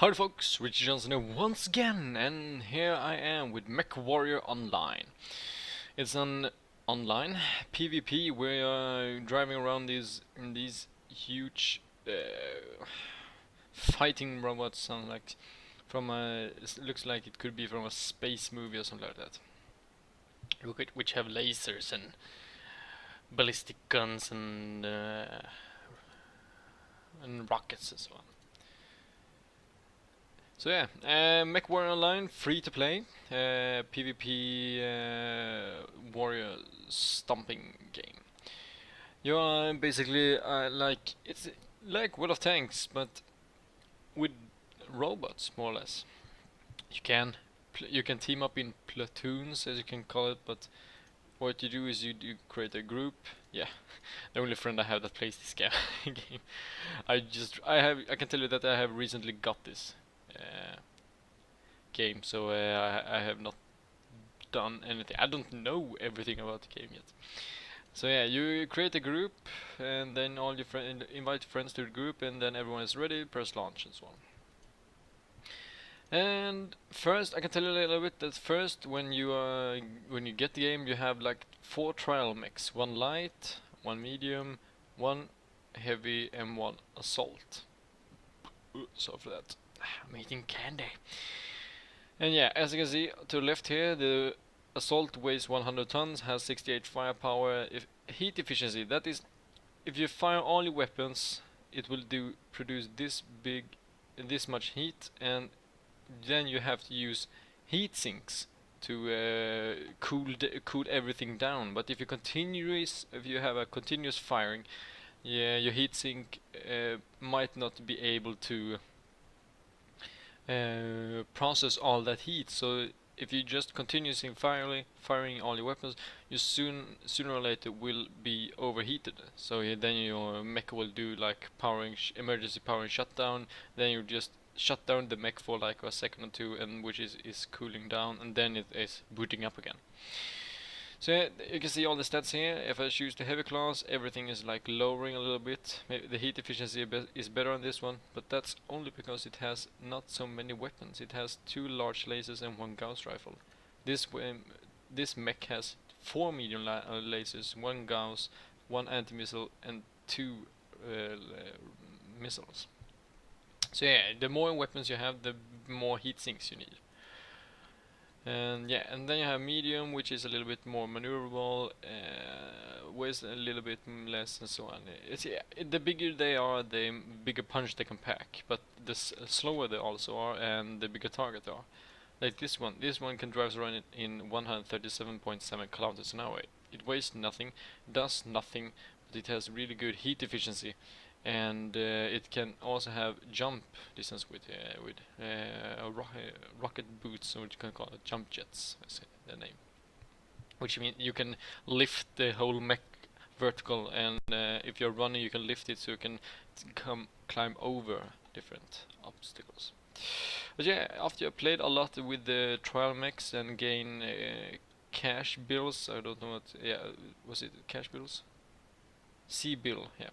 Howdy folks, Richard Johnson here once again, and here I am with MechWarrior Online. It's an online PvP where you're driving around these huge fighting robots. Sound like from a looks like it could be from a space movie or something like that. Which have lasers and ballistic guns and rockets and so on. So yeah, MechWarrior Online, free to play, PvP warrior stomping game. You are basically like it's like World of Tanks, but with robots more or less. You can team up in platoons, as you can call it, but what you do is you create a group. Yeah, the only friend I have that plays this game. I can tell you that I have recently got this game, so I have not done anything. I don't know everything about the game yet. So yeah, you create a group, and then all your invite friends to the group, and then everyone is ready, press launch and so on. And first, I can tell you a little bit that first, when you get the game, you have like 4 trial mechs: 1 light, 1 medium, 1 heavy, and 1 assault. Sorry for that. I'm eating candy. And yeah, as you can see to the left here, the assault weighs 100 tons, has 68 firepower. Heat efficiency, that is, if you fire all your weapons, it will produce this much heat, and then you have to use heat sinks to cool everything down. But if you have a continuous firing, yeah, your heat sink might not be able to process all that heat. So if you just continuously firing all your weapons, you sooner or later will be overheated. So then your mech will do like emergency powering shutdown. Then you just shut down the mech for like a second or two, and which is cooling down, and then it is booting up again. So yeah, you can see all the stats here. If I choose the heavy class, everything is like lowering a little bit. Maybe the heat efficiency is better on this one, but that's only because it has not so many weapons. It has 2 large lasers and 1 Gauss rifle. This mech has 4 medium lasers, 1 Gauss, 1 anti-missile, and 2 missiles. So yeah, the more weapons you have, the more heat sinks you need. And yeah, and then you have medium, which is a little bit more maneuverable, weighs a little bit less, and so on. The bigger they are, the bigger punch they can pack, but the slower they also are, and the bigger target they are. Like this one can drive around in 137.7 kilometers an hour. It weighs nothing, does nothing, but it has really good heat efficiency, and it can also have jump distance with rocket boots, or what you can call it, jump jets, I say the name. Which means you can lift the whole mech vertical, and if you're running, you can lift it so you can climb over different obstacles. But yeah, after you played a lot with the trial mechs and gain cash bills, I don't know what. Yeah, was it cash bills? C-bill, yeah.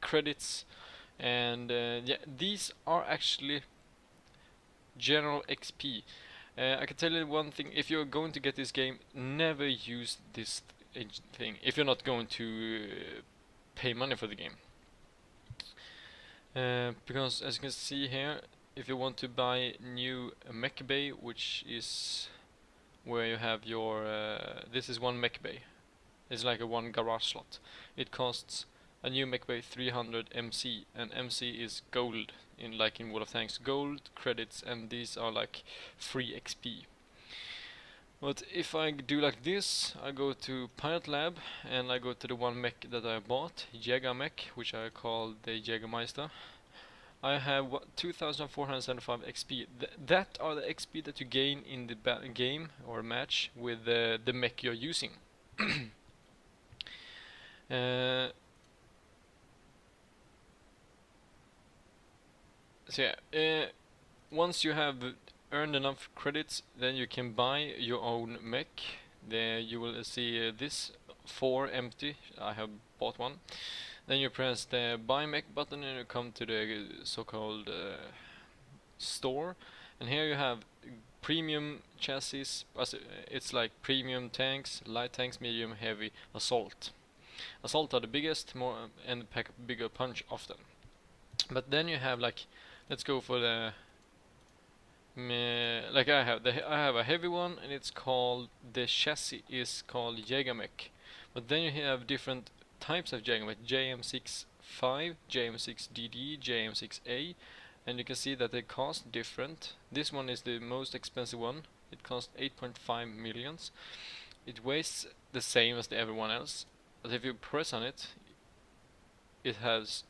Credits, and yeah, these are actually general XP. I can tell you one thing: if you're going to get this game, never use this thing if you're not going to pay money for the game. Because as you can see here, if you want to buy new mech bay, which is where you have your this is 1 mech bay. It's like a 1 garage slot. It costs a new mech bay 300 MC, and MC is gold, in World of Tanks, gold credits, and these are like free XP. But if I do like this, I go to Pilot Lab, and I go to the 1 mech that I bought, Jäger mech, which I call the Jägermeister. I have 2475 XP. That are the XP that you gain in the game or match with the mech you're using. So yeah, once you have earned enough credits, then you can buy your own mech. There you will see this 4 empty. I have bought one. Then you press the buy mech button, and you come to the so-called store, and here you have premium chassis. It's like premium tanks, light tanks, medium, heavy, assault. Assault are the biggest, more and pack a bigger punch often. But then you have like, let's go for the like I have a heavy one, and it's called, the chassis is called Jägermech. But then you have different types of Jägermech: JM65, JM6DD, JM6A, and you can see that they cost different. This one is the most expensive one. It costs 8.5 millions. It weighs the same as the everyone else, but if you press on it, it has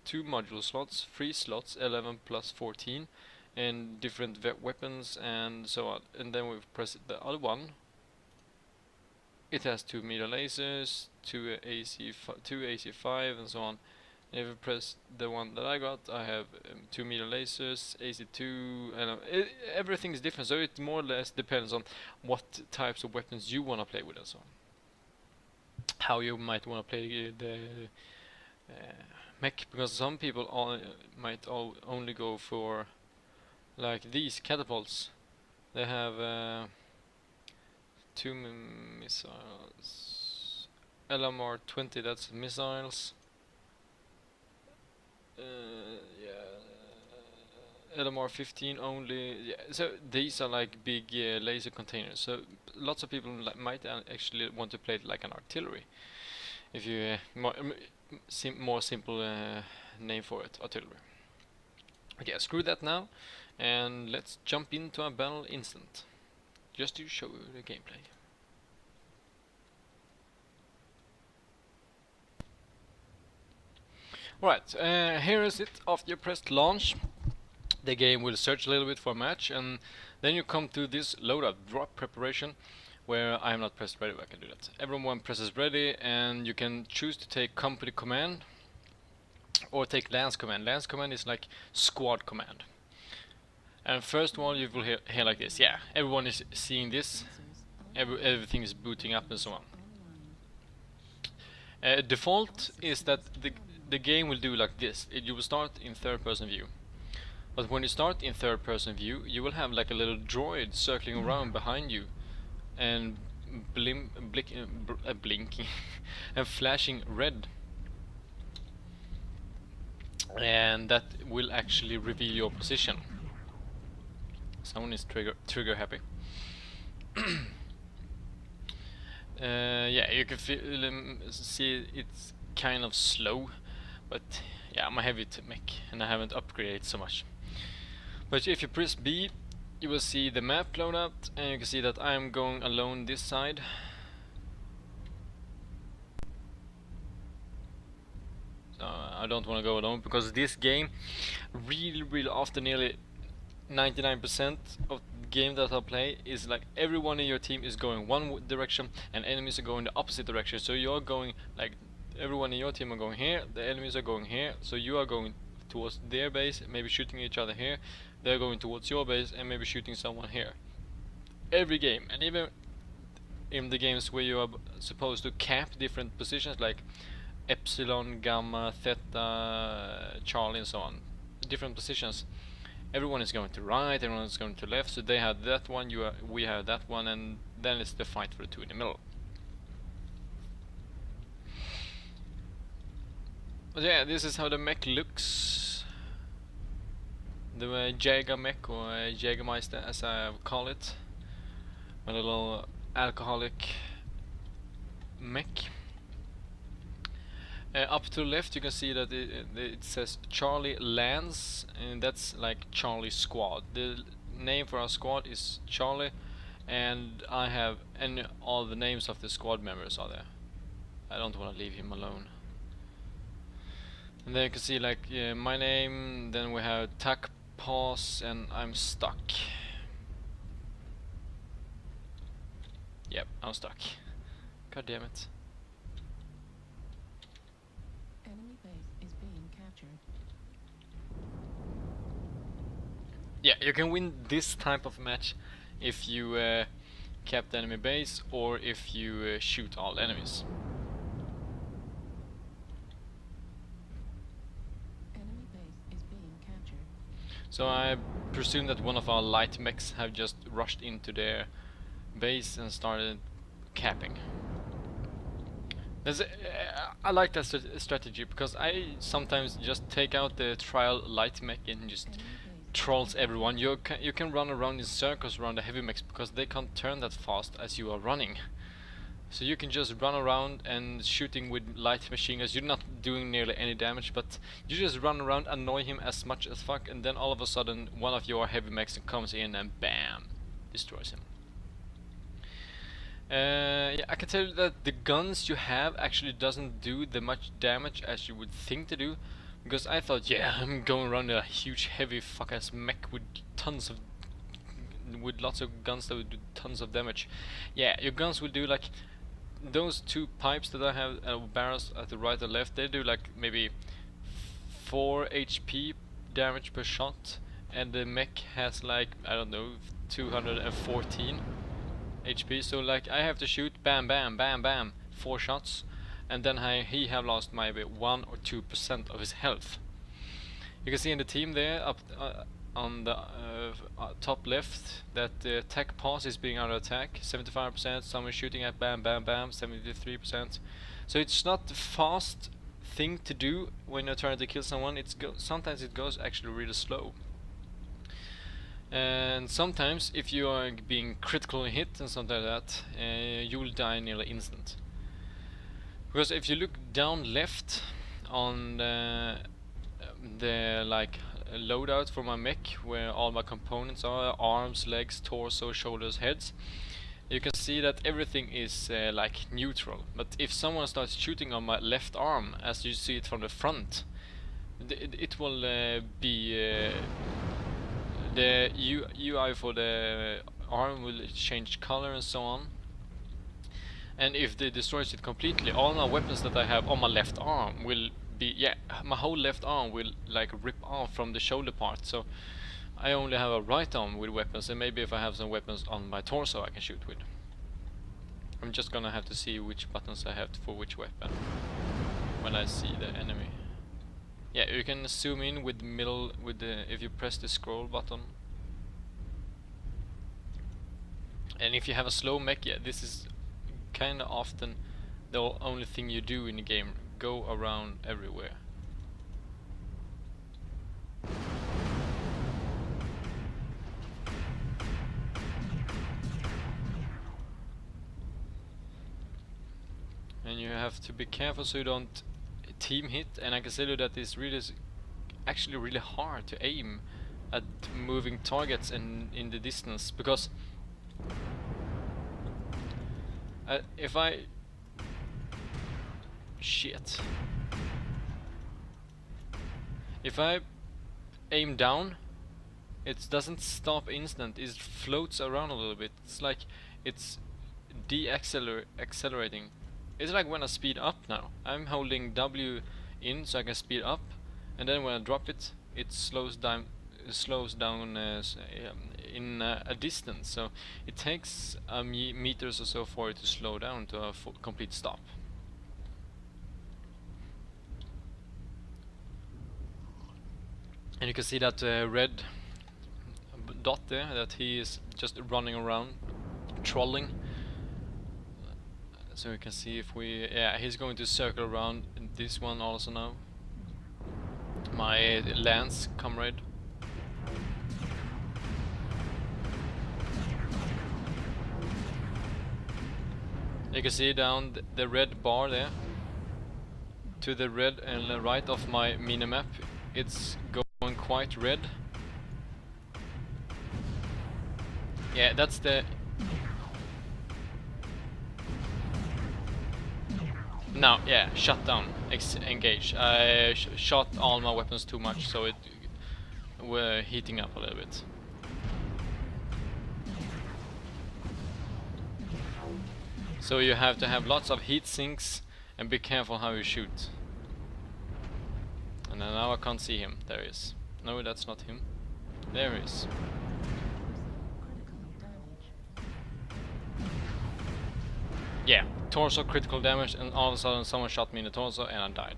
2 module slots, 3 slots, 11 plus 14, and different weapons and so on. And then we press the other one. It has 2 meter lasers, 2 AC5, and so on. And if you press the one that I got, I have 2 meter lasers, AC2, and everything is different. So it more or less depends on what types of weapons you want to play with and so on. How you might want to play the mech, because some people might only go for like these catapults. They have 2 missiles, LMR 20, that's missiles. LMR 15 only. Yeah, so these are like big laser containers. So lots of people might actually want to play it like an artillery. If you more simple name for it, artillery. Okay, screw that now, and let's jump into a battle instant, just to show you the gameplay. Right, here is it. After you pressed launch, the game will search a little bit for a match, and then you come to this loadout drop preparation, where I am not pressed ready. I can do that. Everyone presses ready, and you can choose to take company command or take lance command. Lance command is like squad command. And first one you will hear like this. Yeah, everyone is seeing this. Everything is booting up and so on. Default is that the game will do like this. You will start in third person view. But when you start in third person view, you will have like a little droid circling around behind you and blinking and flashing red. And that will actually reveal your position. Someone is trigger happy. Yeah, you can see it's kind of slow, but yeah, I'm a heavy mech and I haven't upgraded so much. But if you press B, you will see the map load out, and you can see that I'm going alone this side. So I don't want to go alone, because this game really after nearly 99% of the game that I play is like everyone in your team is going one direction and enemies are going the opposite direction. So you're going like, everyone in your team are going here, the enemies are going here, so you are going towards their base, maybe shooting each other here, they're going towards your base and maybe shooting someone here. Every game, and even in the games where you are supposed to cap different positions like Epsilon, Gamma, Theta, Charlie and so on, different positions, everyone is going to right, everyone is going to left, so they have that one, we have that one, and then it's the fight for the two in the middle. But yeah, this is how the mech looks. The Jägermech, or Jägermeister as I call it. A little alcoholic mech. Up to the left you can see that it says Charlie Lance, and that's like Charlie Squad. The name for our squad is Charlie, and I have, and all the names of the squad members are there. I don't want to leave him alone. And then you can see like my name, then we have Tac Pause, and I'm stuck. Yep, I'm stuck. God damn it. Enemy base is being captured. Yeah, you can win this type of match if you cap the enemy base, or if you shoot all enemies. So I presume that one of our light mechs have just rushed into their base and started capping. I like that strategy because I sometimes just take out the trial light mech and just Enemy base trolls everyone. You can run around in circles around the heavy mechs because they can't turn that fast as you are running. So you can just run around and shooting with light machine guns. You're not doing nearly any damage, but you just run around, annoy him as much as fuck, and then all of a sudden one of your heavy mechs comes in and bam, destroys him. Yeah, I can tell you that the guns you have actually doesn't do the much damage as you would think to do, because I thought, yeah, I'm going around a huge heavy fuck ass mech with lots of guns that would do tons of damage. Yeah, your guns will do like those two pipes that I have, barrels at the right and left. They do like maybe 4 HP damage per shot, and the mech has like, I don't know, 214 HP. So like I have to shoot bam bam bam bam 4 shots, and then he have lost maybe 1 or 2% of his health. You can see in the team there up on the top left that the tech pass is being under attack, 75%. Someone shooting at bam bam bam, 73%. So it's not the fast thing to do when you're trying to kill someone. Sometimes it goes actually really slow. And sometimes if you are being critically hit and something like that, you will die nearly instant. Because if you look down left on the like loadout for my mech, where all my components are, arms, legs, torso, shoulders, heads, you can see that everything is like neutral. But if someone starts shooting on my left arm, as you see it from the front, it will be the UI for the arm will change color and so on. And if they destroys it completely, all my weapons that I have on my left arm will be, yeah, my whole left arm will like rip off from the shoulder part. So I only have a right arm with weapons, and maybe if I have some weapons on my torso I can shoot with. I'm just gonna have to see which buttons I have for which weapon when I see the enemy. Yeah, you can zoom in with middle with the if you press the scroll button. And if you have a slow mech, yeah, this is kinda often the only thing you do in the game. Go around everywhere. And you have to be careful so you don't team hit, and I can tell you that it's actually really hard to aim at moving targets in the distance, because if I if I aim down, it doesn't stop instant, it floats around a little bit. It's like it's accelerating. It's like when I speed up now. I'm holding W in so I can speed up, and then when I drop it, it slows down in a distance. So it takes meters or so for it to slow down to a complete stop. And you can see that red dot there, that he is just running around trolling. So we can see if we, yeah, he's going to circle around this one also now. My lance comrade. You can see down the red bar there, to the red and the right of my minimap, it's going quite red. Yeah, that's the... Now, yeah, shut down, engage. I shot all my weapons too much, so we're heating up a little bit. So you have to have lots of heat sinks and be careful how you shoot. And now I can't see him. There he is. No, that's not him. There he is. Yeah, torso critical damage, and all of a sudden someone shot me in the torso and I died.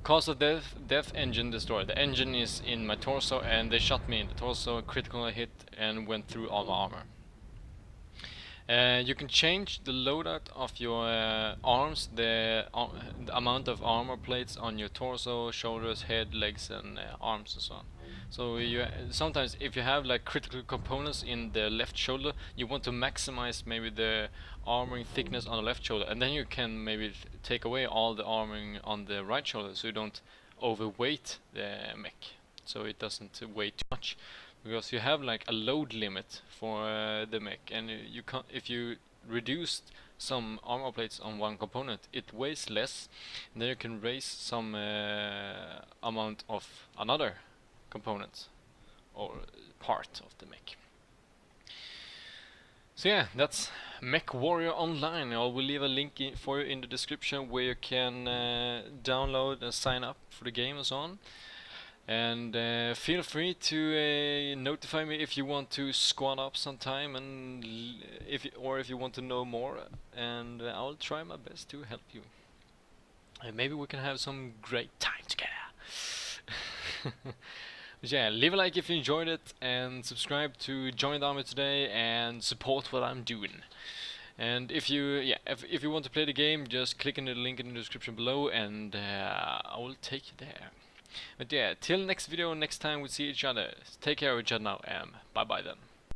Cause of death, engine destroyed. The engine is in my torso, and they shot me in the torso, critical hit, and went through all my armor. You can change the loadout of your arms, the amount of armor plates on your torso, shoulders, head, legs, and arms, and so on. So you sometimes, if you have like critical components in the left shoulder, you want to maximize maybe the armoring thickness on the left shoulder, and then you can maybe take away all the armoring on the right shoulder, so you don't overweight the mech, so it doesn't weigh too much. Because you have like a load limit for the mech, and you can't, if you reduce some armor plates on one component, it weighs less, and then you can raise some amount of another component or part of the mech. So yeah, that's MechWarrior Online. I will leave a link for you in the description where you can download and sign up for the game and so on. And feel free to notify me if you want to squad up sometime, and if you want to know more, and I'll try my best to help you. And maybe we can have some great time together. But yeah, leave a like if you enjoyed it, and subscribe to join the army today and support what I'm doing. And if you want to play the game, just click on the link in the description below, and I will take you there. But yeah, till next video, next time we see each other, take care of each other now, and bye bye then.